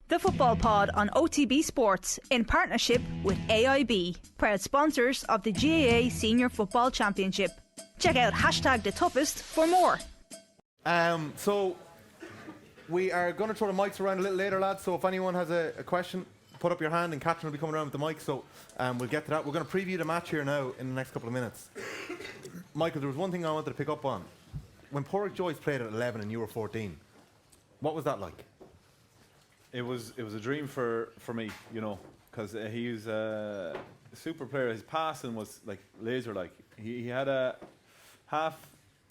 The Football Pod on OTB Sports in partnership with AIB, proud sponsors of the GAA Senior Football Championship. Check out #TheToughest for more. So we are going to throw the mics around a little later, lads. So if anyone has a question, put up your hand and Catherine will be coming around with the mic. So we'll get to that. We're going to preview the match here now in the next couple of minutes. Michael, there was one thing I wanted to pick up on. When Pádraic Joyce played at 11 and you were 14, what was that like? It was a dream for me, you know, because he was a super player. His passing was like laser-like. He had a half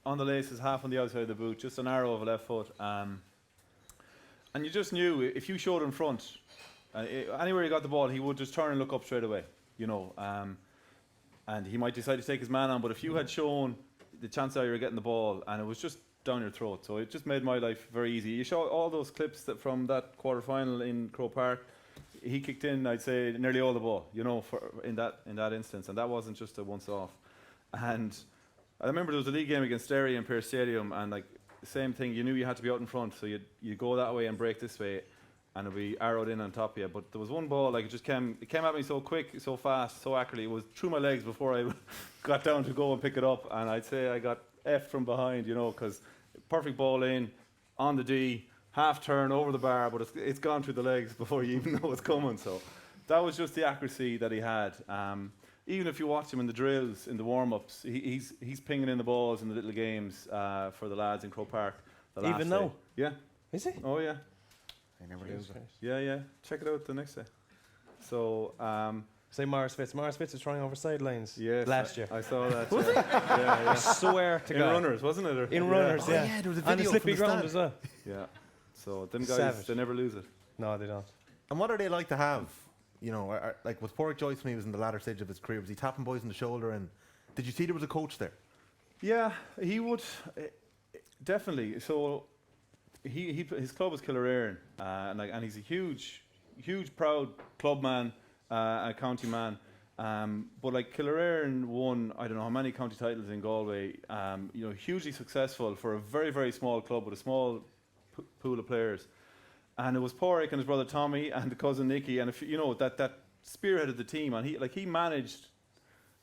on the laces, half on the outside of the boot, just an arrow of a left foot. And you just knew if you showed in front, anywhere he got the ball, he would just turn and look up straight away, you know. And he might decide to take his man on, but if you had shown, the chances are you were getting the ball, and it was just down your throat. So it just made my life very easy. You saw all those clips from that quarter-final in Croke Park. He kicked in, I'd say, nearly all the ball, you know, in that instance, and that wasn't just a once-off. And I remember there was a league game against Derry in Pearse Stadium, and like the same thing, you knew you had to be out in front, so you go that way and break this way, and it'll be arrowed in on top of you. But there was one ball, like it came at me so quick, so fast, so accurately. It was through my legs before I got down to go and pick it up, and I'd say I got F from behind, you know, because perfect ball in, on the D, half turn over the bar, but it's gone through the legs before you even know it's coming. So that was just the accuracy that he had. Even if you watch him in the drills, in the warm-ups, he's pinging in the balls in the little games for the lads in Croke Park. Even now? Yeah. Is he? Oh, yeah. I never lose it. Yeah. Check it out the next day. So... Say Morris Fitz. Morris Fitz was trying over sidelines last year. I saw that. Was it? Yeah. I swear to in God. runners, wasn't it? In runners, yeah. Oh, yeah, there was a video on the slippy from the ground stand as well. Yeah. So them guys, Savage. they never lose it. No, they don't. And what are they like to have? You know, like with Pádraic Joyce when he was in the latter stage of his career, was he tapping boys on the shoulder? And did you see there was a coach there? Yeah, he would definitely. So his club was Killearn, and he's a huge proud club man, a county man. But like Killearn won, I don't know how many county titles in Galway. You know, hugely successful for a very, very small club with a small pool of players. And it was Pádraic and his brother Tommy and the cousin Nicky, and you know that spearheaded the team. And he managed,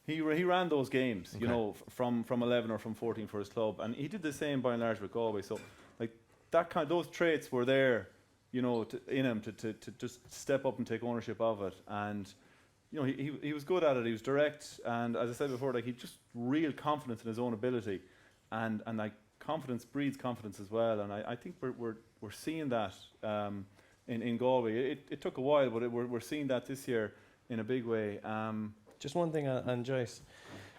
he ran those games, you know, from 11 or from 14 for his club, and he did the same by and large with Galway. So like those traits were there, you know, in him to just step up and take ownership of it. And you know, he was good at it. He was direct, and as I said before, like he just real confidence in his own ability, and like confidence breeds confidence as well. And I think we're seeing that in Galway. It took a while, but we're seeing that this year in a big way. Just one thing on Joyce,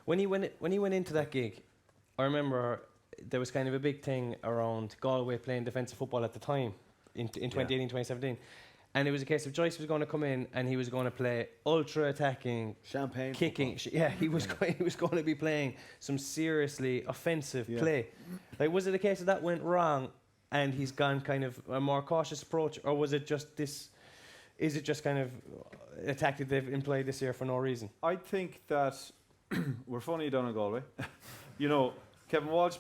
when he went into that gig, I remember there was kind of a big thing around Galway playing defensive football at the time in 2018, 2017. And it was a case of Joyce was going to come in and he was going to play ultra attacking, champagne kicking. He was going to be playing some seriously offensive play. Like, was it a case that went wrong and he's gone kind of a more cautious approach, or was it just this? Is it just kind of a tactic they've employed this year for no reason? I think that we're funny down in Galway. You know, Kevin Walsh.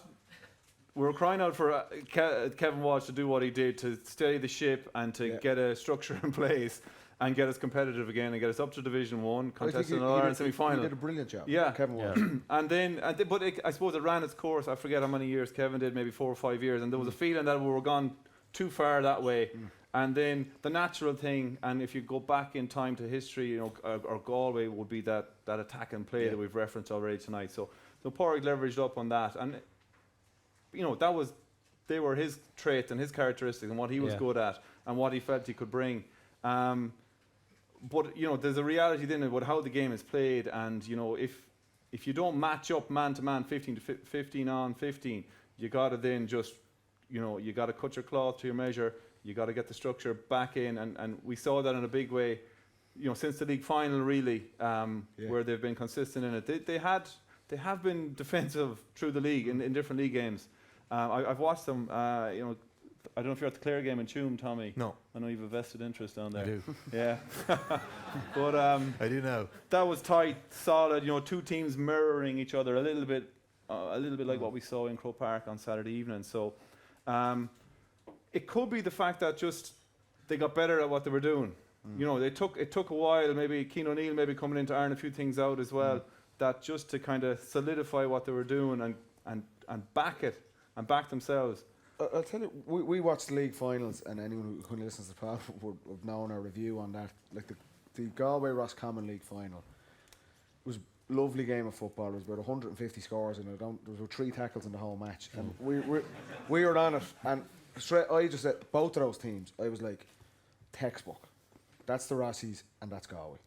We're crying out for Kevin Walsh to do what he did, to steady the ship and to get a structure in place and get us competitive again and get us up to Division 1, contesting an All-Ireland semi-final. He did a brilliant job. Yeah. Kevin Walsh. But I suppose it ran its course. I forget how many years Kevin did, maybe 4 or 5 years, and there was a feeling that we were gone too far that way. And then the natural thing, and if you go back in time to history, you know, or Galway would be that attack and play that we've referenced already tonight. So Pádraic leveraged up on that, and you know, they were his traits and his characteristics and what he was good at and what he felt he could bring. But you know, there's a reality then about how the game is played, and you know, if you don't match up man to man, 15 on 15, you got to then just, you know, you got to cut your cloth to your measure. You got to get the structure back in, and we saw that in a big way, you know, since the league final really, where they've been consistent in it. They have been defensive through the league in different league games. I've watched them. You know, I don't know if you're at the Clare game in Tuam, Tommy. No. I know you have a vested interest down there. I do. Yeah. But I do know. That was tight, solid. You know, two teams mirroring each other a little bit like what we saw in Croke Park on Saturday evening. So it could be the fact that just they got better at what they were doing. You know, it took a while. Maybe Keane O'Neill maybe coming in to iron a few things out as well. That just to kind of solidify what they were doing and back it and back themselves. I'll tell you, we watched the league finals, and anyone who listens to the pod would have known our review on that. Like the Galway Roscommon League final was a lovely game of football. It was about 150 scores, and there were 3 tackles in the whole match. And we were on it, and I just said both of those teams. I was like, textbook. That's the Rossies, and that's Galway.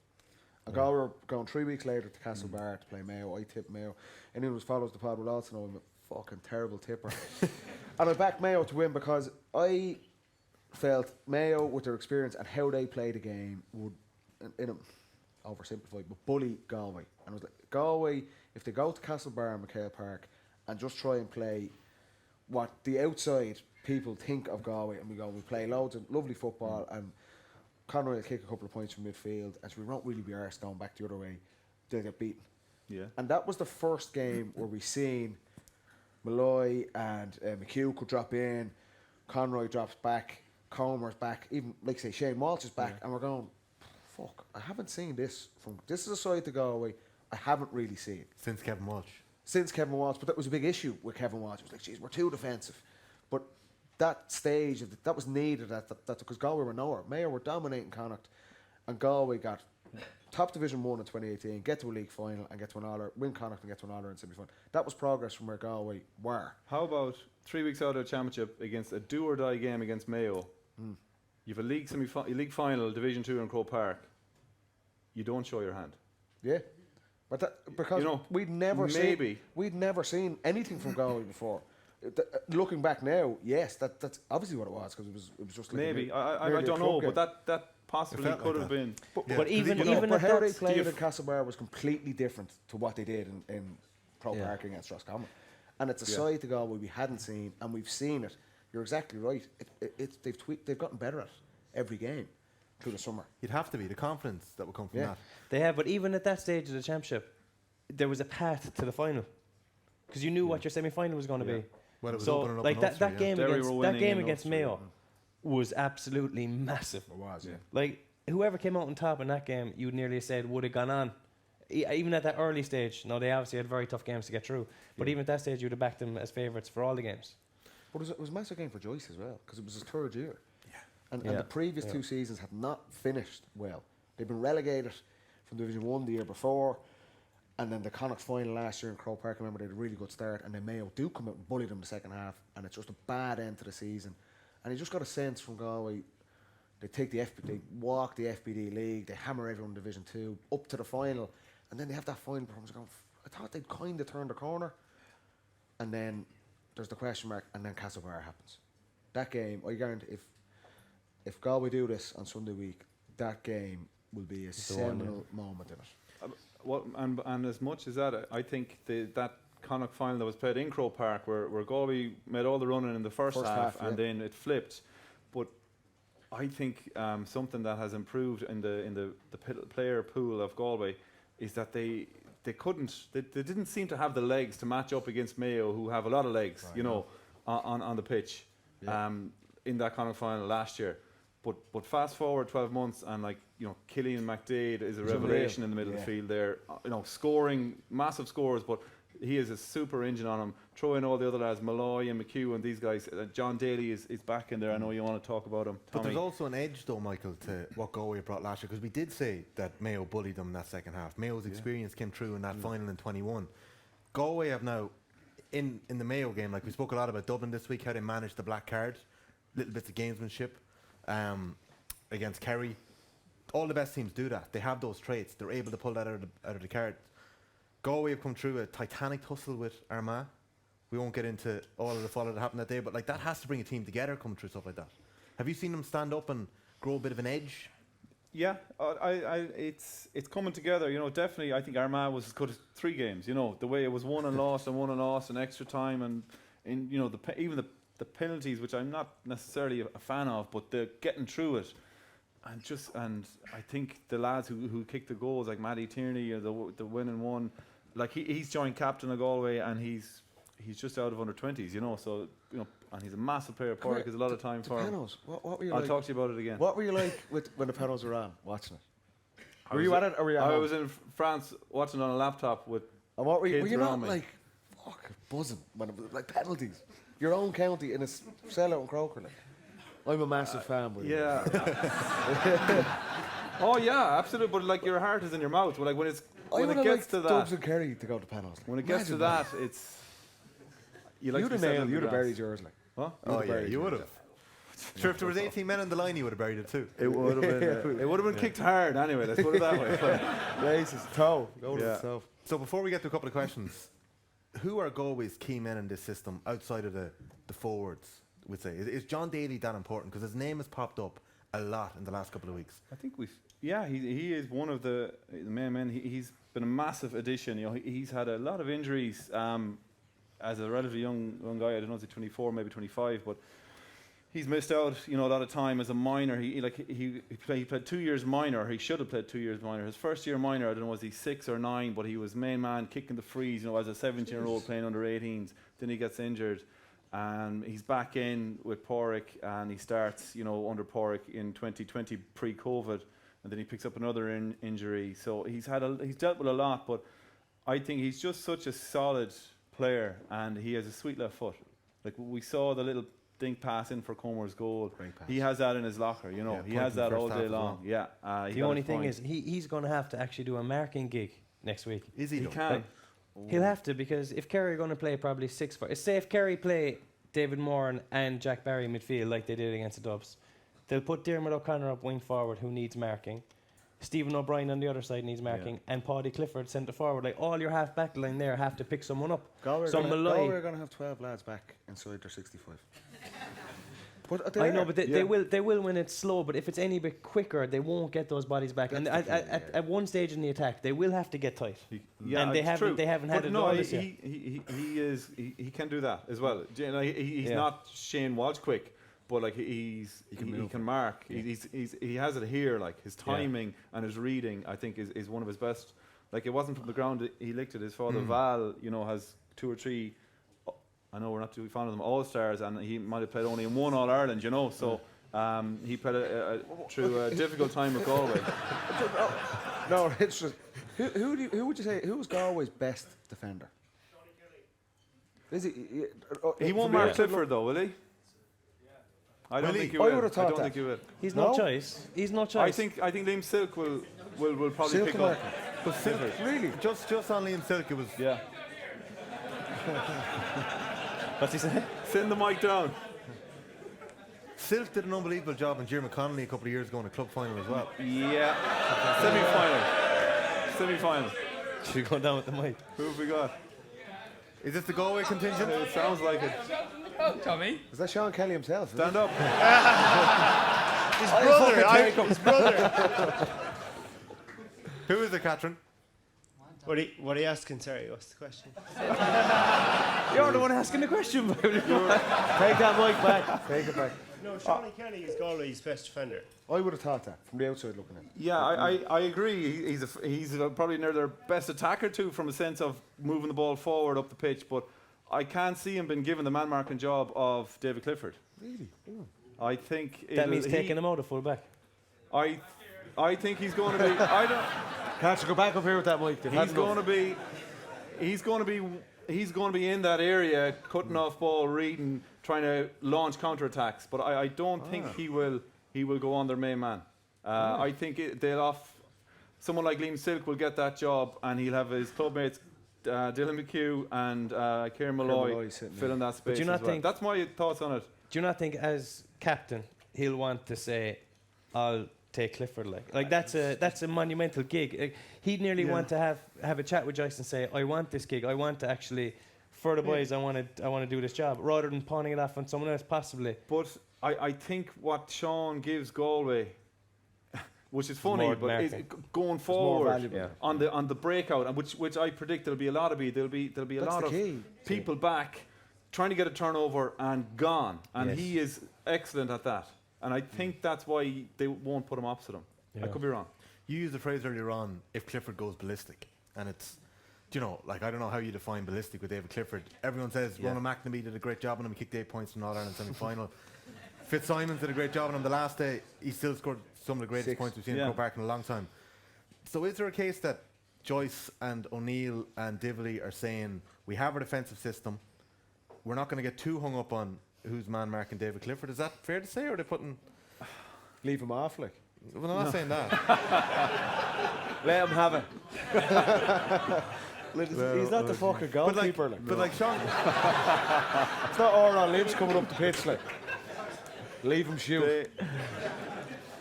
And Galway were going 3 weeks later to Castlebar to play Mayo. I tipped Mayo. Anyone who follows the pod will also know I'm a fucking terrible tipper. And I backed Mayo to win because I felt Mayo, with their experience and how they play the game, would, in a oversimplified, but bully Galway. And I was like, Galway, if they go to Castlebar and McHale Park and just try and play what the outside people think of Galway, and we play loads of lovely football, and Conroy will kick a couple of points from midfield, and so we won't really be arsed going back the other way, they'll get beaten. Yeah. And that was the first game where we seen Malloy and McHugh could drop in, Conroy drops back, Comer's back, even, like say, Shane Walsh is back, and we're going, fuck, I haven't seen this from, this is a side to Galway I haven't really seen. Since Kevin Walsh, but that was a big issue with Kevin Walsh. It was like, geez, we're too defensive. But that stage, that was needed, that because Galway were nowhere. Mayo were dominating Connacht, and Galway got top Division 1 in 2018, get to a league final and get to an All-Ireland, win Connacht and get to an All-Ireland semi-final. That was progress from where Galway were. How about 3 weeks out of the championship against a do-or-die game against Mayo? You've a league league final, Division 2 in Croke Park. You don't show your hand. Yeah. But that, because we'd never seen anything from Galway before. Looking back now, yes, that's obviously what it was, because it was just like maybe I don't know, but that possibly could have been. But even how they played in Castlebar was completely different to what they did in Croke Park against Roscommon, and it's a side to Galway we hadn't seen, and we've seen it. You're exactly right. They've gotten better at every game through the summer. You'd have to be the confidence that would come from that. They have, but even at that stage of the championship, there was a path to the final, because you knew what your semi-final was going to be. Well, it was so opening up like Ulster, that game against Mayo was absolutely massive. It was, yeah. Like whoever came out on top in that game, you would nearly said would have gone on. Even at that early stage, no, they obviously had very tough games to get through. But even at that stage, you'd have backed them as favourites for all the games. But it was a massive game for Joyce as well, because it was his third year. And the previous 2 seasons had not finished well. They'd been relegated from Division 1 the year before, and then the Connacht final last year in Croke Park, I remember they had a really good start, and then Mayo do come out and bully them the second half, and it's just a bad end to the season. And you just got a sense from Galway, they walk the FBD league, they hammer everyone in Division 2, up to the final, and then they have that final performance going, I thought they'd kind of turned the corner. And then there's the question mark, and then Castlebar happens. That game, I guarantee, if Galway do this on Sunday week, that game will be a seminal moment in it. And as much as that, I think that Connacht final that was played in Croke Park, where Galway made all the running in the first half and then it flipped. But I think something that has improved in the player pool of Galway is that they didn't seem to have the legs to match up against Mayo, who have a lot of legs, on the pitch, in that Connacht final last year. But fast forward 12 months, and Killian McDade is a revelation in the middle of the field there. Scoring massive scores, but he is a super engine on him. Throw in all the other lads, Malloy and McHugh and these guys. John Daly is back in there. I know you want to talk about him. But there's also an edge, though, Michael, to what Galway brought last year, because we did say that Mayo bullied them in that second half. Mayo's experience came through in that final in 21. Galway have now, in the Mayo game, like we spoke a lot about Dublin this week, how they managed the black card, little bits of gamesmanship. Against Kerry, all the best teams do that. They have those traits. They're able to pull that out of the card. Galway have come through a titanic tussle with Armagh. We won't get into all of the follow that happened that day, but that has to bring a team together coming through stuff like that. Have you seen them stand up and grow a bit of an edge? Yeah, it's coming together. Definitely. I think Armagh was as good as 3 games. The way it was won and lost and extra time, and even the penalties, which I'm not necessarily a fan of, but they're getting through it, and I think the lads who kicked the goals, like Matty Tierney, or the winning one, he's joint captain of Galway, and he's just out of under 20s, so and he's a massive player. Pádraic is a lot of time for him. Penalties. What were you I'll like? talk to you about it again. What were you like when the penalties were on, watching it? Were you at it or were you at I home? was in France watching it on a laptop with And what were you, kids were you around not me. like fucking buzzing when it was like penalties? Your own county in a sellout in Croker. Like. I'm a massive fan. By the way. Yeah. Oh yeah, absolutely. But like your heart is in your mouth. But like when it gets to that, Dubs and Kerry to go to penalties. when it gets to that, it's you like You'd to have be settled nailed. in You'd the have grass. buried yours, like. Huh? Oh yeah, buried you it, would have. Sure, if there was 18 men on the line, you would have buried it too. It would have been. It would have been kicked hard anyway. Let's put it that way. Racist toe. Go to Yeah. itself. So before we get to a couple of questions, who are Galway's key men in this system outside of the forwards? We'd say is John Daly that important? Because his name has popped up a lot in the last couple of weeks. I think he is one of the main men. He's been a massive addition. You know, he's had a lot of injuries as a relatively young guy. I don't know if he's 24, maybe 25, but he's missed out. You know, a lot of time as a minor. He played 2 years minor. He should have played 2 years minor. His first year minor, I don't know, was he 6 or 9, but he was main man kicking the frees. You know, as a 17-year-old playing under 18s. Then he gets injured. And he's back in with Pádraic, and he starts, you know, under Pádraic in 2020 pre-COVID, and then he picks up another injury. So he's dealt with a lot, but I think he's just such a solid player, and he has a sweet left foot. Like we saw the little dink pass in for Comer's goal. He has that in his locker, you know. Yeah, he has that all day long. Well. Yeah. The only thing is, he's going to have to actually do a marking gig next week. Is he? He though? can. He'll have to, because if Kerry are going to play probably 6-4, say if Kerry play David Moran and Jack Barry midfield like they did against the Dubs, they'll put Diarmuid O'Connor up wing forward, who needs marking. Stephen O'Brien on the other side needs marking, and Pádraic Clifford centre forward. Like all your half back line there have to pick someone up. Galway Some are Malloy. going to have 12 lads back inside their 65. But I know, but they will when it's slow. But if it's any bit quicker, they won't get those bodies back. And at one stage in the attack, they will have to get tight. And they haven't had but it no, all this year. he can do that as well. You know, he's Yeah. not Shane Walsh quick, but like he can mark. Yeah. He has it here. Like his timing and his reading, I think is one of his best. Like it wasn't from the ground he licked it. His father Val, you know, has 2 or 3. I know we're not too fond of them all-stars, and he might have played only in 1 All-Ireland, you know, so he played through a difficult time with Galway. No, it's just who would you say who was Galway's best defender? Is He won't mark Clifford though, will he? I don't think he will. I would have thought I don't that. think he will. He's No? no choice. He's no choice. I think Liam Silk will probably Silk pick will up. mark But Silk, really, just on Liam Silk, it was. Yeah. What's he say? Send the mic down. Silk did an unbelievable job in Jim Connolly a couple of years ago in a club final as well. Yeah. Semi-final. Should we go down with the mic? Who have we got? Is this the Galway contingent? It sounds like it. Oh, Tommy. Is that Sean Kelly himself? Is it? Stand up. His brother. Who is it, Catherine? What are you asking? Sorry, what's the question? You're the one asking the question. Take that mic back. Take it back. No, Sean Kelly is Galway's best defender. I would have thought that from the outside looking in. Yeah, I agree. He's probably near their best attacker too, from a sense of moving the ball forward up the pitch. But I can't see him being given the man marking job of David Clifford. Really? I think That means taking him out of full back. I think he's going to be. I don't. Can't go back up here with that mic. He's going to be in that area, cutting off ball, reading, trying to launch counter-attacks. But I don't think he will go on their main man. I think someone like Liam Silk will get that job, and he'll have his clubmates Dylan McHugh and Kieran Malloy filling that space. But do you not as well. think- That's my thoughts on it. Do you not think, as captain, he'll want to say, "I'll take Clifford"? Like that's a monumental gig. He'd nearly want to have a chat with Joyce and say, "I want this gig. I want to actually, for the boys, I want to do this job," rather than pawning it off on someone else, possibly. But I think what Sean gives Galway, which is funny, more but is marking. going forward valuable. on the breakout, and which I predict there'll be a lot of there'll be a That's lot the of key. people back trying to get a turnover and gone, and Yes. he is excellent at that. And I think that's why they won't put him opposite him. I Yeah. could be wrong. You used the phrase earlier on, if Clifford goes ballistic. And it's, you know, like, I don't know how you define ballistic with David Clifford. Everyone says Ronan McNamee did a great job on him. He kicked 8 points in the All-Ireland semi-final. Fitzsimons did a great job on him the last day. He still scored some of the greatest points we've seen in Croke Park in a long time. So is there a case that Joyce and O'Neill and Dively are saying, we have our defensive system, we're not going to get too hung up on who's man marking David Clifford? Is that fair to say, or are they putting... Leave him off, like. Well, I'm not saying that. Let him have it. He's not the fucking goalkeeper. But like Sean... It's not Oran Lynch coming up the pitch, like. Leave him shoot.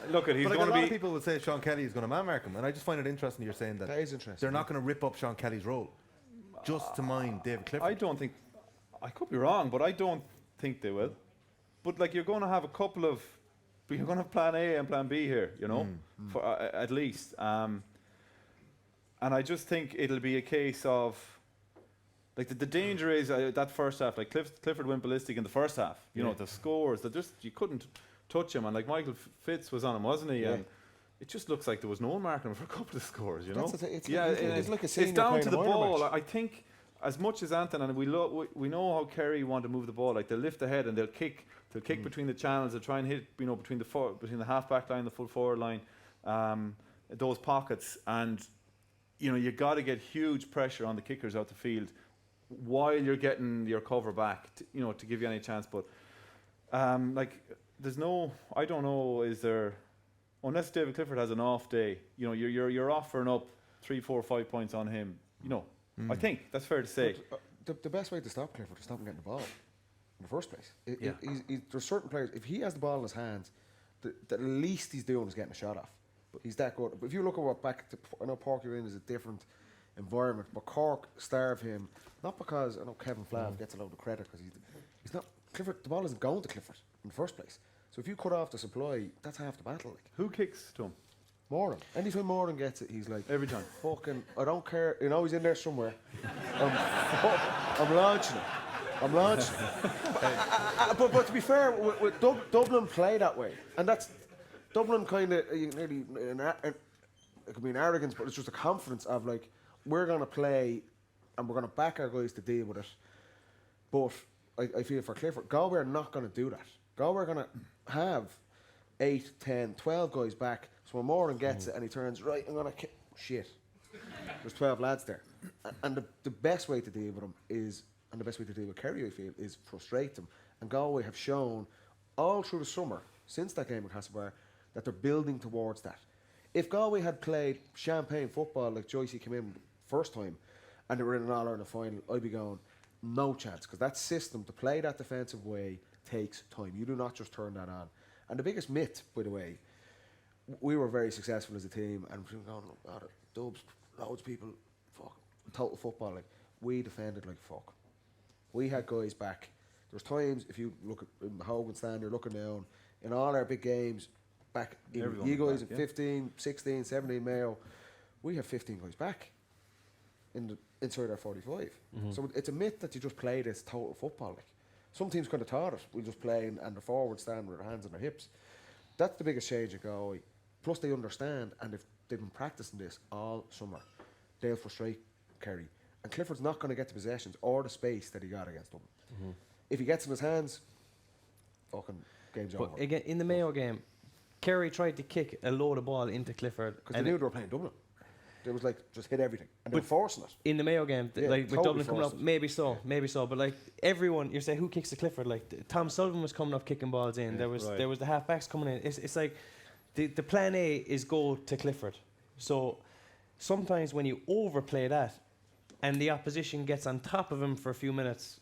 Look at he's But like going a to lot be. of people would say Sean Kelly is going to man mark him, and I just find it interesting you're saying that. That is interesting. They're not going to rip up Sean Kelly's role just to mind David Clifford. I don't think. I could be wrong, but I don't think they will. But like you're going to have a couple of. You're going to have plan A and plan B here, you know, for at least. And I just think it'll be a case of. Like the danger is that first half, like Clifford went ballistic in the first half. You know, the scores that just you couldn't touch him, and like Michael Fitz was on him, wasn't he? And it just looks like there was no one marking him for a couple of scores. You know, it's like a senior it's down to the playing a minor ball. match. I think as much as Anton and we know how Kerry want to move the ball. Like they'll lift the head and they'll kick between the channels. They'll try and hit between the half back line, the full forward line, those pockets, and you know you got to get huge pressure on the kickers out the field while you're getting your cover back, to give you any chance. But like, there's no, I don't know, is there, unless David Clifford has an off day, you're offering up 3, 4, 5 points on him. I think that's fair to say. But, the best way to stop Clifford is stop him getting the ball in the first place. There's certain players, if he has the ball in his hands, the least he's doing is getting a shot off. But he's that good. But if you look at I know Páirc Uí is a different environment, but Cork starve him, not because I know Kevin Flav gets a load of credit because he's not Clifford. The ball isn't going to Clifford in the first place. So if you cut off the supply, that's half the battle. Like. Who kicks to him? Moran. Anytime Moran gets it, he's like every time. Fucking, I don't care. He's in there somewhere. I'm launching it. But to be fair, with Dublin play that way, and that's Dublin kind of nearly it could be an arrogance, but it's just a confidence of like we're gonna play and we're gonna back our guys to deal with it. But I feel for Clifford, Galway are not gonna do that. Galway are gonna have 8, 10, 12 guys back. So when Moran gets it and he turns right, I'm gonna kick. Shit, there's 12 lads there, and the best way to deal with them is, and the best way to deal with Kerry, I feel, is frustrate them. And Galway have shown all through the summer since that game at Castlebar that they're building towards that. If Galway had played champagne football like Joyce came in first time and they were in an All-Ireland final, I'd be going, no chance, because that system, to play that defensive way, takes time. You do not just turn that on. And the biggest myth, by the way, we were very successful as a team, and we were going, oh, God, Dubs, loads of people, fuck, total football, like, we defended like fuck. We had guys back. There was times, if you look at in the Hogan stand, you're looking down, in all our big games, back in you guys at 15, 16, 17 Mayo, we have 15 guys back inside our 45. So it's a myth that you just play this total football. Like, some teams kind of taught it. We just play and the forward stand with their hands on their hips. That's the biggest change at Galway. Plus they understand, and if they've been practicing this all summer, they'll frustrate Kerry. And Clifford's not going to get the possessions or the space that he got against them. If he gets in his hands, fucking game's over. But again, in the Mayo game, Kerry tried to kick a load of ball into Clifford. Because they knew they were playing Dublin. They was like, just hit everything. And they were forcing it. In the Mayo game, like with totally Dublin coming up, maybe so. But like everyone, you're saying, who kicks to Clifford? Like Tom Sullivan was coming up kicking balls in. There was the half backs coming in. It's like the plan A is go to Clifford. So sometimes when you overplay that and the opposition gets on top of him for a few minutes,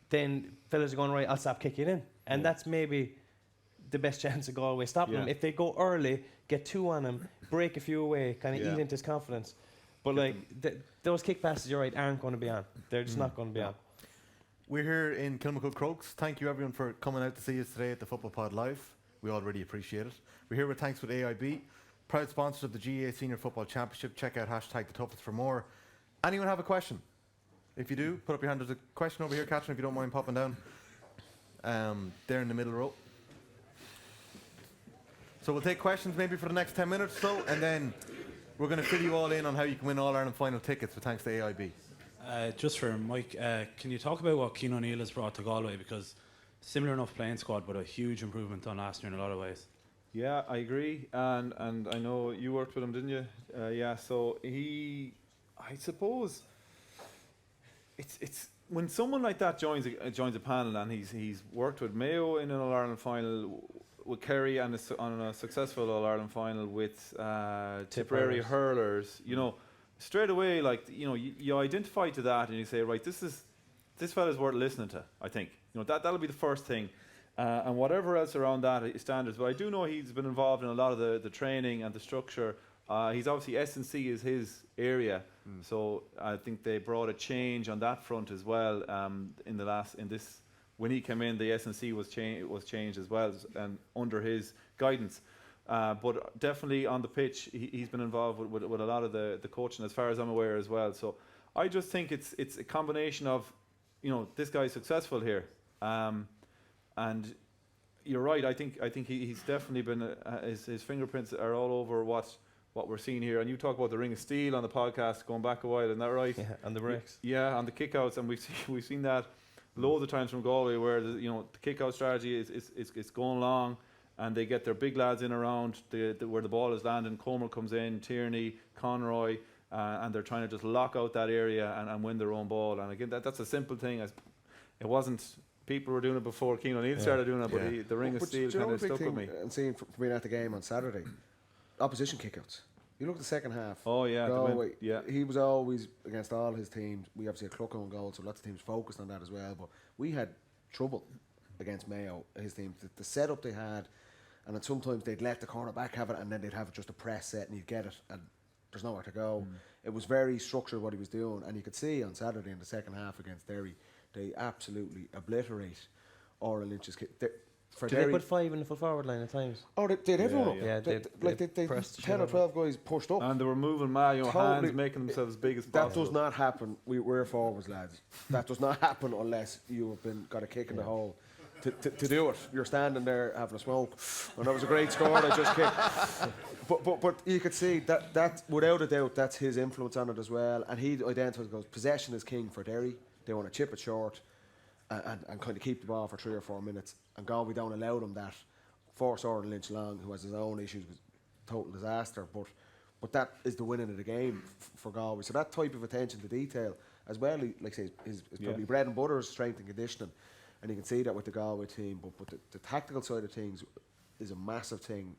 then fellas are going, right, I'll stop kicking in. And that's maybe the best chance of Galway stopping him. If they go early, get 2 on him, break a few away, kind of eat into his confidence. But like those kick passes, you're right, aren't going to be on. They're just not going to be on. We're here in Kilmacud Crokes. Thank you everyone for coming out to see us today at the Football Pod Live. We all really appreciate it. We're here with thanks with AIB, proud sponsors of the GAA Senior Football Championship. Check out #TheToughest for more. Anyone have a question? If you do, put up your hand. There's a question over here, Catherine, if you don't mind popping down. There in the middle row. So we'll take questions maybe for the next 10 minutes or so, and then we're going to fill you all in on how you can win All Ireland final tickets with thanks to AIB. Just for Mike, can you talk about what Cian O'Neill has brought to Galway? Because similar enough playing squad, but a huge improvement on last year in a lot of ways. Yeah, I agree, and I know you worked with him, didn't you? Yeah, so I suppose, it's when someone like that joins a panel, and he's worked with Mayo in an All Ireland final, with Kerry on a successful All Ireland final with Tipperary hurlers. You know, straight away, like you identify to that, and you say, right, this fella's worth listening to. I think that'll be the first thing. And whatever else around that is standards. But I do know he's been involved in a lot of the training and the structure. He's obviously S&C is his area, so I think they brought a change on that front as well. When he came in, the S&C was changed as well, and under his guidance. But definitely on the pitch, he's been involved with a lot of the coaching, as far as I'm aware as well. So I just think it's a combination of, this guy's successful here. And you're right. I think he's definitely been his fingerprints are all over what we're seeing here. And you talk about the Ring of Steel on the podcast going back a while, isn't that right? Yeah, and the breaks. Yeah, and the kickouts, and we've seen that loads of times from Galway, where the kickout strategy is going long, and they get their big lads in around where the ball is landing. Comer comes in, Tierney, Conroy, and they're trying to just lock out that area and win their own ball. And again, that's a simple thing. It wasn't. People were doing it before Cian O'Neill started doing it, but the Ring of Steel kind of stuck with me. And seeing from being at the game on Saturday, opposition kickouts. You look at the second half. Oh yeah, Galway, he was always against all his teams. We obviously had Clucko on goal, so lots of teams focused on that as well. But we had trouble against Mayo, his team. The setup they had, and then sometimes they'd let the corner back have it, and then they'd have just a press set, and you'd get it, and there's nowhere to go. It was very structured what he was doing, and you could see on Saturday in the second half against Derry, they absolutely obliterate Oral Lynch's kick. Did they put 5 in the full forward line at times? Oh, they did everyone up. Yeah, they 10 or 12 guys pushed up. And they were moving Mayo hands, making themselves as big as possible. That does not happen. We're forwards, lads. That does not happen unless you have got a kick in the hole to do it. You're standing there having a smoke, and that was a great score. I just kicked. But you could see that without a doubt, that's his influence on it as well. And he identifies, goes, possession is king for Derry. They want to chip it short and kind of keep the ball for 3 or 4 minutes. And Galway don't allow them that. Force Oran Lynch Long, who has his own issues, was total disaster. But that is the winning of the game for Galway. So that type of attention to detail, as well, like I say, is probably bread and butter, is strength and conditioning. And you can see that with the Galway team. But the tactical side of things is a massive thing.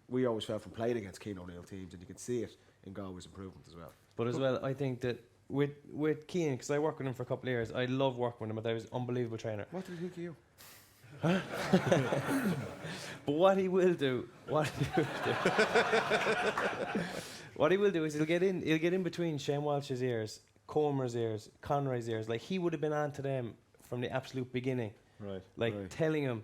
We always felt from playing against Cian O'Neill teams, and you can see it in Galway's improvement as well. But as well, I think that with Cian, because I worked with him for a couple of years, I love working with him. I was an unbelievable trainer. What did he think of you? But what he will do is he'll get in between Shane Walsh's ears, Comer's ears, Conroy's ears. Like, he would have been on to them from the absolute beginning, telling them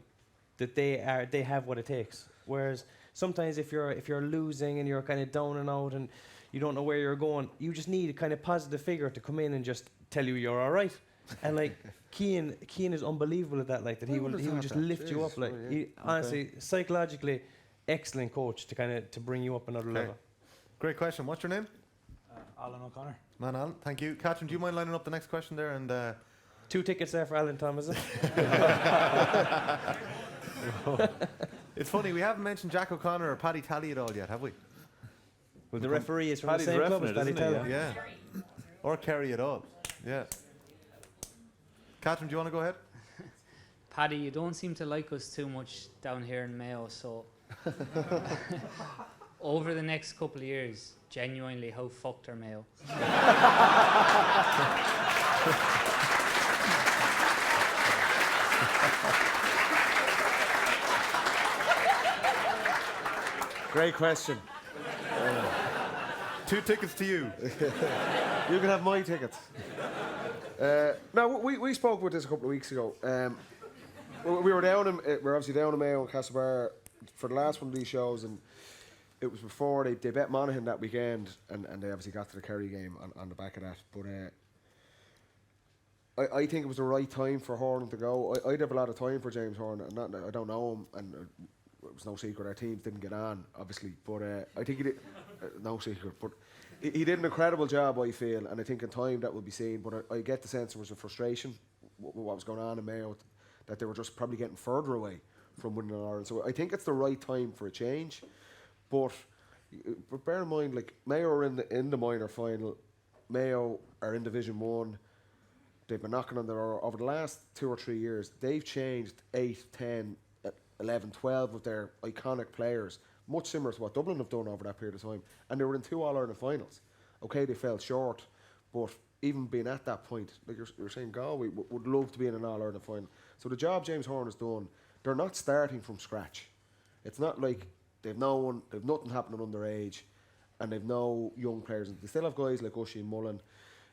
that they have what it takes. Whereas sometimes if you're losing and you're kind of down and out and you don't know where you're going, you just need a kind of positive figure to come in and just tell you you're all right. And like Cian is unbelievable at that. Like that, he will just lift you up. Like he, honestly, psychologically, excellent coach to bring you up another level. Great question. What's your name? Alan O'Connor. Man, Alan. Thank you, Catherine. Do you mind lining up the next question there? And 2 tickets there for Alan Thomas. It's funny, we haven't mentioned Jack O'Connor or Paddy Tally at all yet, have we? Well, the referee is from Paddy's the same club as referee, Paddy isn't he? Tally. Yeah. Or Kerry at all. Yeah. Catherine, do you want to go ahead? Paddy, you don't seem to like us too much down here in Mayo, so over the next couple of years, genuinely, how fucked are Mayo? Great question. 2 tickets to you. You can have my tickets. No, we spoke about this a couple of weeks ago. We were obviously down in Mayo and Castlebar for the last one of these shows, and it was before they bet Monaghan that weekend, and they obviously got to the Kerry game on the back of that. But I think it was the right time for Hornan to go. I'd have a lot of time for James Hornan. I don't know him, and it was no secret our teams didn't get on, obviously, but I think he did, no secret, but he did an incredible job, I feel, and I think in time that will be seen, but I get the sense there was a frustration with what was going on in Mayo, that they were just probably getting further away from winning an Ireland. So I think it's the right time for a change, but bear in mind, like, Mayo are in the minor final, Mayo are in Division 1, they've been knocking on the door over the last 2 or 3 years. They've changed 8, 10, 11, 12 of their iconic players, much similar to what Dublin have done over that period of time. And they were in 2 All-Ireland finals. Okay, they fell short, but even being at that point, like you're saying, Galway would love to be in an All-Ireland final. So the job James Horn has done, they're not starting from scratch. It's not like they've nothing happening underage, and they've no young players. They still have guys like Ushie Mullen,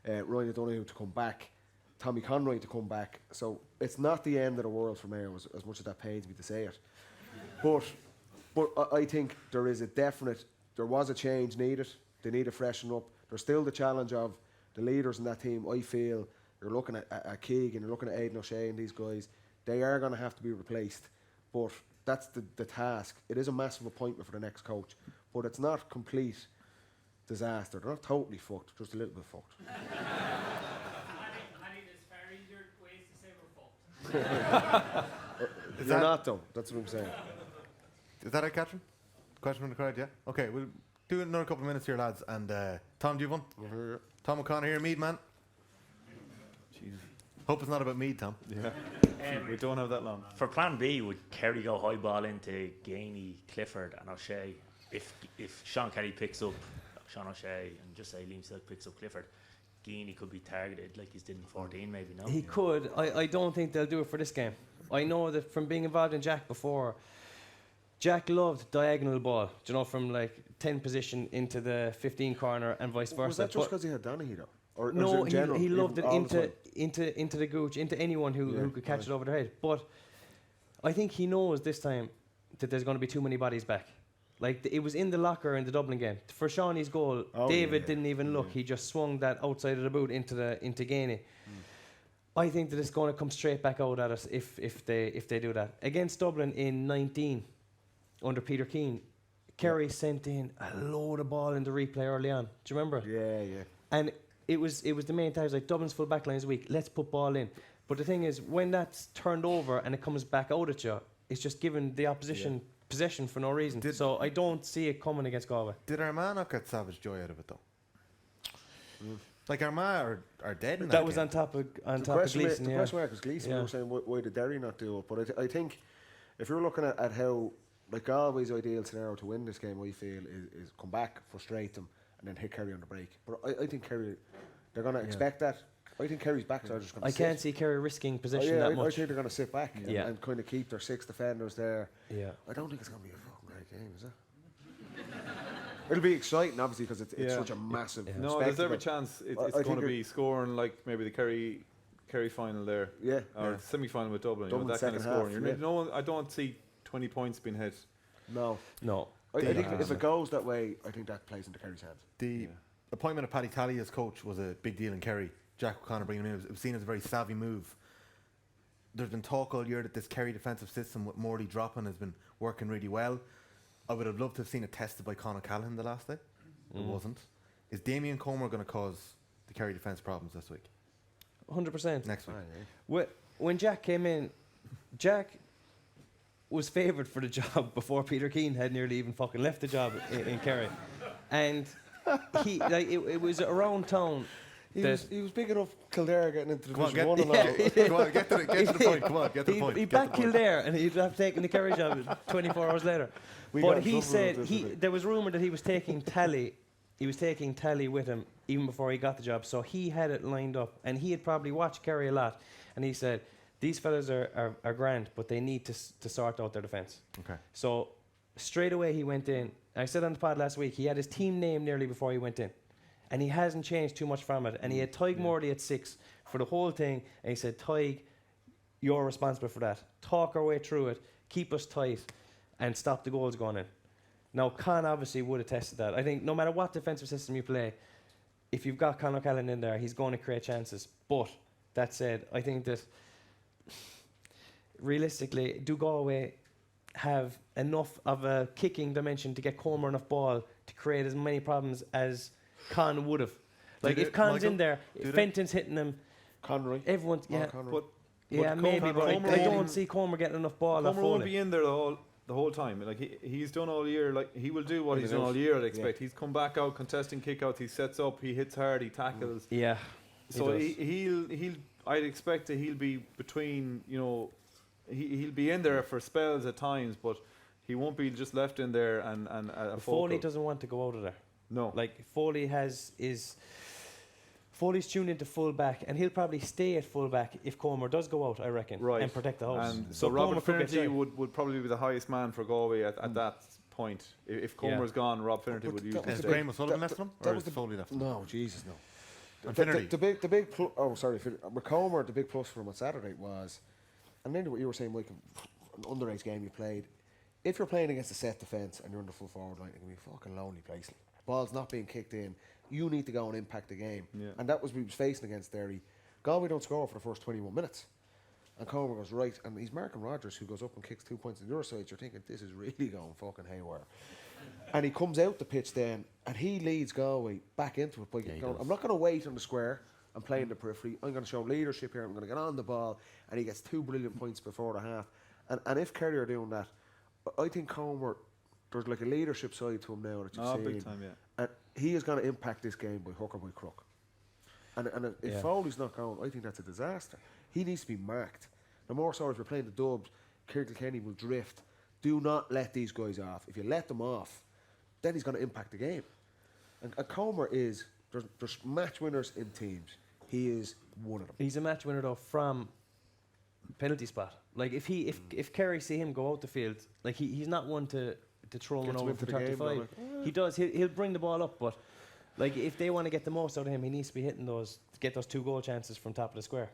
Ryan O'Donoghue to come back, Tommy Conroy to come back. So it's not the end of the world for Mayo, as much as that pains me to say it. But I think there was a change needed. They need to freshen up. There's still the challenge of the leaders in that team. I feel you're looking at Keegan, you're looking at Aidan O'Shea and these guys. They are going to have to be replaced. But that's the task. It is a massive appointment for the next coach. But it's not complete disaster. They're not totally fucked, just a little bit fucked. You're not though. That's what I'm saying. Is that it, Catherine? Question from the crowd, yeah? Okay, we'll do another couple of minutes here, lads. And Tom, do you have one? Tom O'Connor here, Mead man. Jesus. Hope it's not about Mead, Tom. Yeah. We don't have that long. For plan B, would Kerry go high ball into Gainey, Clifford and O'Shea? If Sean Kelly picks up Sean O'Shea and just say Liam Silk picks up Clifford, Gainey could be targeted like he's did in 14 maybe, no? He could. I don't think they'll do it for this game. I know that from being involved in Jack before, Jack loved diagonal ball, do you know, from like 10 position into the 15 corner and vice versa. Was that just because he had Donaghy though? Or no, in general, he loved it into the gooch, into anyone who could catch it over their head. But I think he knows this time that there's going to be too many bodies back. Like, it was in the locker in the Dublin game. For Shawnee's goal, David didn't even look. He just swung that outside of the boot into Gainey. I think that it's going to come straight back out at us if they do that. Against Dublin in 19, under Peter Keane, Kerry sent in a load of ball in the replay early on. Do you remember? Yeah. And it was the main time. It was like, Dublin's full back line is weak. Let's put ball in. But the thing is, when that's turned over and it comes back out at you, it's just giving the opposition possession for no reason. So I don't see it coming against Galway. Did Armagh not get savage joy out of it though? Like Armagh are dead in that That was game. on top of Gleeson. The question mark was Gleeson. We were saying, why did Derry not do it? But I think if you're looking at how, like, Galway's ideal scenario to win this game, I feel, is come back, frustrate them, and then hit Kerry on the break. But I think Kerry, they're going to expect that. I think Kerry's back, so just going to sit. Can't see Kerry risking possession that much. I think they're going to sit back and kind of keep their 6 defenders there. Yeah. I don't think it's going to be a fucking great game, is it? It'll be exciting, obviously, because it's such a massive No, there's every chance it's going to be scoring like maybe the Kerry final there. Yeah. Or semi-final with Dublin. You know, that kind of scoring. I don't see 20 points being hit. No. I think if it goes that way, I think that plays into Kerry's hands. The appointment of Paddy Talley as coach was a big deal in Kerry. Jack O'Connor bringing him in, it was seen as a very savvy move. There's been talk all year that this Kerry defensive system with Morley dropping has been working really well. I would have loved to have seen it tested by Conor Callaghan the last day. It wasn't. Is Damien Comer going to cause the Kerry defence problems this week? 100%. Next week. When Jack came in, Jack was favoured for the job before Peter Keane had nearly even fucking left the job in Kerry. And it was around town. He was big enough Kildare getting into Division 1 and all. Come on, get to the point. Come on, get to the point. He backed Kildare and he'd have taken the Kerry job 24 hours later. But he said there was rumour that he was taking Tally. He was taking Tally with him even before he got the job. So he had it lined up, and he had probably watched Kerry a lot. And he said, "These fellas are grand, but they need to sort out their defence." Okay. So straight away he went in. I said on the pod last week he had his team name nearly before he went in, and he hasn't changed too much from it. And he had Tig Morley at 6 for the whole thing. And he said, "Tig, you're responsible for that. Talk our way through it. Keep us tight." And stop the goals going in. Now, Con obviously would have tested that. I think no matter what defensive system you play, if you've got Con O'Callaghan in there, he's going to create chances. But that said, I think that realistically, do Galway have enough of a kicking dimension to get Comer enough ball to create as many problems as Con would have. Like if Con's in there, if Fenton's hitting him, Conroy. everyone's But maybe, but I Comer don't see Comer getting enough ball off Comer won't Foley. be in there the whole time. Like he's done all year. Like he will do what he's done all year. I'd expect. He's come back out contesting kickouts. He sets up. He hits hard. He tackles. Yeah. So he'll. I'd expect that he'll be between. He'll be in there for spells at times, but he won't be just left in there and Foley doesn't want to go out of there. No. Like Foley's tuned into full back, and he'll probably stay at full back if Comer does go out, I reckon, and protect the house. And so Robert Finnerty would probably be the highest man for Galway at that point. If Comer's gone, Rob Finnerty would usually Is stay. Graham O'Sullivan left him, or is Foley left him? No, Jesus, no. And Finnerty. The big with Comer, the big plus for him on Saturday was, and then what you were saying, Mike, an underage game you played. If you're playing against a set defence and you're in the full forward line, it can be a fucking lonely place. Ball's not being kicked in. You need to go and impact the game. Yeah. And that was what he was facing against Derry. Galway don't score for the first 21 minutes. And Comer goes right, and he's marking Rogers, who goes up and kicks 2 points on the other side. You're thinking, this is really going fucking haywire. And he comes out the pitch then, and he leads Galway back into it by going, I'm not going to wait on the square and play in the periphery. I'm going to show leadership here. I'm going to get on the ball. And he gets 2 brilliant points before the half. And if Kerry are doing that, I think Comer, there's like a leadership side to him now that you've seen. Big time, yeah. And he is going to impact this game by hook or by crook. And if Foley's not going, I think that's a disaster. He needs to be marked. The more so if you're playing the Dubs, Kilkenny will drift. Do not let these guys off. If you let them off, then he's going to impact the game. And Comer is, there's match winners in teams. He is one of them. He's a match winner though from penalty spot. Like if Kerry see him go out the field, like he's not one to throw him over for 35. He does. He'll bring the ball up, but like if they want to get the most out of him, he needs to be hitting those, get those 2 goal chances from top of the square.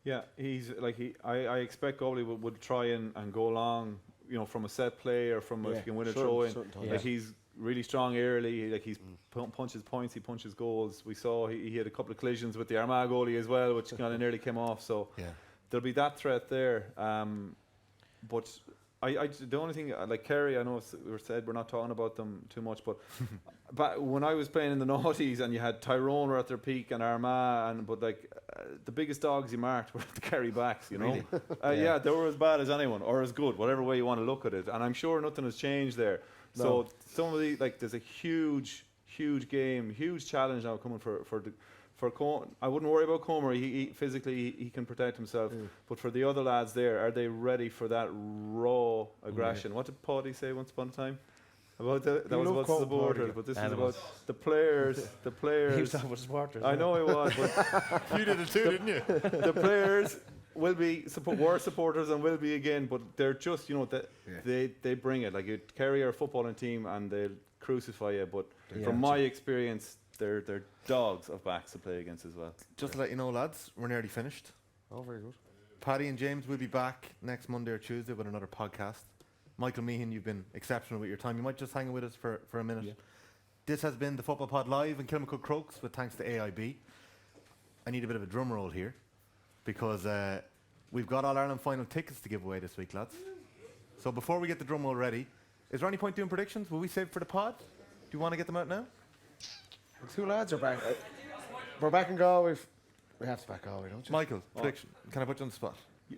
Yeah, he's like I expect Galway would try and go long, from a set play or from if you can win a throw in. Like he's really strong early. Like he's punches points, he punches goals. We saw he had a couple of collisions with the Armagh goalie as well, which kind of nearly came off. So there'll be that threat there. But the only thing, like Kerry, I know we said we're not talking about them too much, but when I was playing in the noughties and you had Tyrone were at their peak and Armagh, but the biggest dogs you marked were the Kerry backs, Really? Yeah, they were as bad as anyone, or as good, whatever way you want to look at it. And I'm sure nothing has changed there. No. So some of the there's a huge game, huge challenge now coming for I wouldn't worry about Comer. He physically he can protect himself. But for the other lads there, are they ready for that raw aggression? What did Paddy say once upon a time? About that was about supporters, but this is about the players. The players. He was talking about supporters. I know he was, but you did it too, didn't you? The players will be were supporters and will be again, but they're just they bring it. Like you carry our footballing team and they'll crucify you. But from my experience, they're dogs of backs to play against as well. Just to let you know, lads, we're nearly finished. Oh, very good. Paddy and James will be back next Monday or Tuesday with another podcast. Michael Meehan, you've been exceptional with your time. You might just hang with us for a minute. Yeah. This has been the Football Pod Live in Kilmacud Crokes with thanks to AIB. I need a bit of a drum roll here because we've got All-Ireland final tickets to give away this week, lads. So before we get the drum roll ready, is there any point doing predictions? Will we save for the pod? Do you want to get them out now? The 2 lads are back. We're back in Galway. We have to back Galway, don't you? Michael, prediction. Can I put you on the spot?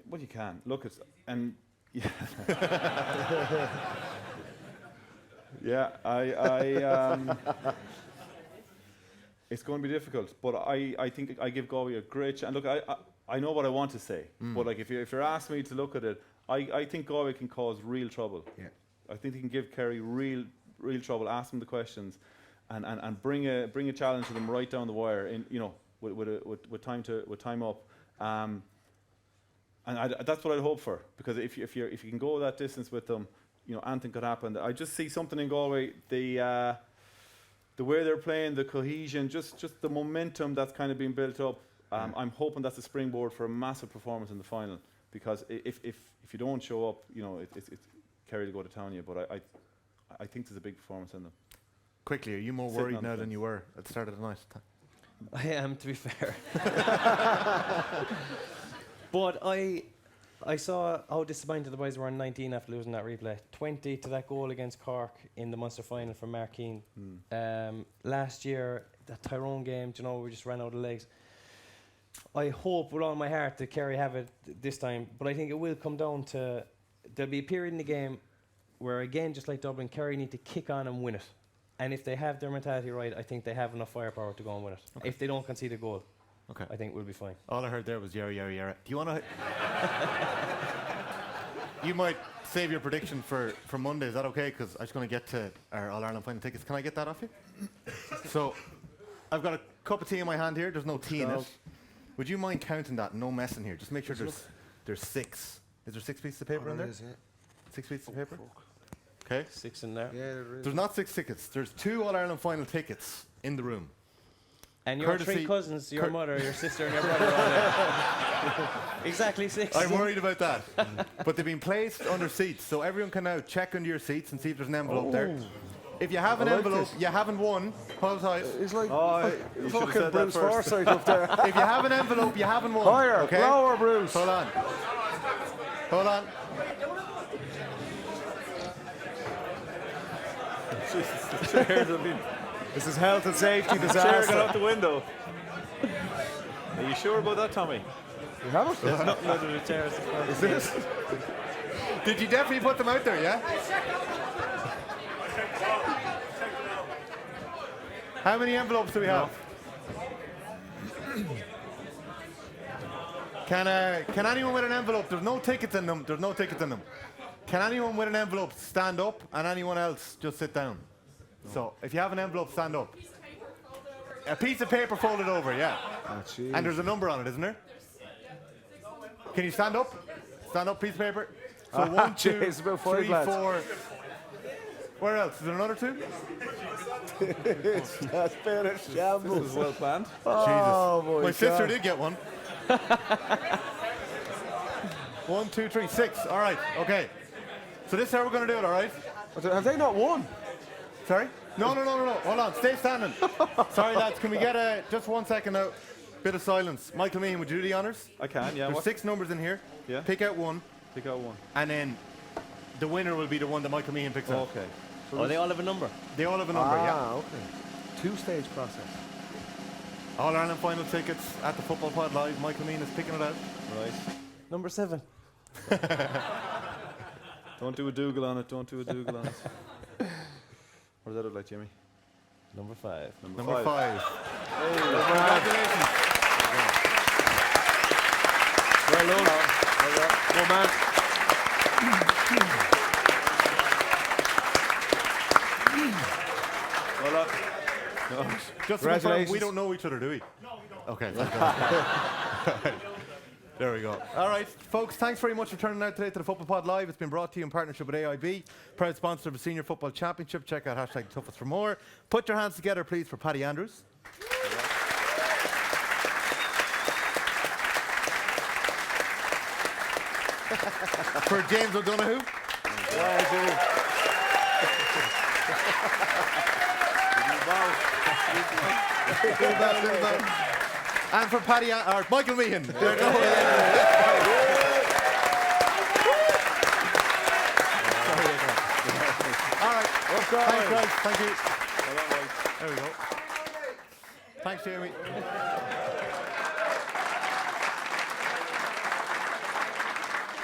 Well, you can. Look, and yeah. Yeah, it's going to be difficult, but I think I give Galway a great chance. Look, I know what I want to say, but like if you're asking me to look at it, I think Galway can cause real trouble. Yeah. I think they can give Kerry real trouble. Ask them the questions, and bring a challenge to them right down the wire. With time up. And that's what I'd hope for, because if you can go that distance with them, anything could happen. I just see something in Galway, the way they're playing, the cohesion, just the momentum that's kind of been built up. I'm hoping that's a springboard for a massive performance in the final, because if you don't show up, it's Kerry to go to town. But I think there's a big performance in them. Quickly, are you more worried now than you were at the start of the night? I am, to be fair. But I saw how disappointed the boys were on 19 after losing that replay. 20 to that goal against Cork in the Munster final from Mark Keane. Last year, that Tyrone game, you know, we just ran out of legs. I hope with all my heart that Kerry have it this time, but I think it will come down to there'll be a period in the game where, again, just like Dublin, Kerry need to kick on and win it. And if they have their mentality right, I think they have enough firepower to go and win it. Okay. If they don't concede a goal, Okay. I think we'll be fine. All I heard there was yara, yara, yara. Do you want to... You might save your prediction for Monday. Is that okay? Because I'm just going to get to our All-Ireland final tickets. Can I get that off you? So, I've got a cup of tea in my hand here. There's no tea in it. Would you mind counting that? No messing here. Just make sure there's 6. Is there 6 pieces of paper in there? Is, yeah. 6 pieces of paper? Okay. 6 in there. Yeah, there is. There's not 6 tickets. There's 2 All-Ireland final tickets in the room. And your Courtesy- 3 cousins, your mother, your sister, and your brother are there. Exactly 6. I'm worried about that. But they've been placed under seats, so everyone can now check under your seats and see if there's an envelope there. If you have an envelope, you haven't won. Hold tight. It's like you should have fucking said that Bruce first. Forsyth up there. If you have an envelope, you haven't won. Higher, okay? lower, Bruce. Hold on. Hold on. Jesus, the chairs have been. This is health and safety The chair got out disaster. the window. Are you sure about that, Tommy? You have it? There's nothing under the chairs. Is this? Did you definitely put them out there, yeah? How many envelopes do we have? Can anyone with an envelope? There's no tickets in them. There's no tickets in them. Can anyone with an envelope stand up and anyone else just sit down? So if you have an envelope, stand up. A piece of paper folded over, yeah. Oh, And there's a number on it, isn't there? Can you stand up? Stand up, piece of paper. So 1, 2, jeez, about 5 3, lads. 4. Where else? Is there another 2? That's been a This shambles. was well planned. Oh, boy. My sister did get one. 1, 2, 3, 6. All right. Okay. So this is how we're going to do it. All right. Have they not won? Sorry. No. Hold on. Stay standing. Sorry, lads. Can we get just 1 second now? Bit of silence. Michael Meehan, would you do the honours? I can, yeah. There's What? 6 numbers in here. Yeah. Pick out one, Pick out one. and then the winner will be the one that Michael Meehan picks out. Okay. Oh, they all have a number. They all have a number. Yeah. Okay. 2-stage process. All Ireland final tickets at the Football Pod Live. Michael Meehan is picking it out. Right. Number 7. Don't do a Dougal on it. Don't do a Dougal on it. What does that look like, Jimmy? Number 5. Number 5. Hey, Congratulations. Well done. Well man. well done. Just to confirm, Congratulations. we don't know each other, do we? No, we don't. Okay, thank God. There we go. All right, folks, thanks very much for turning out today to the Football Pod Live. It's been brought to you in partnership with AIB, proud sponsor of the Senior Football Championship. Check out #toughest for more. Put your hands together, please, for Paddy Andrews. For James O'Donoghue. And for Michael Meehan. All right. Thanks, guys. Thank you. There we go. Thanks, Jamie.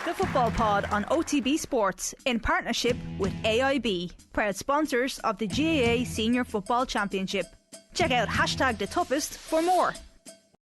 The Football Pod on OTB Sports in partnership with AIB, proud sponsors of the GAA Senior Football Championship. Check out #TheToughest for more.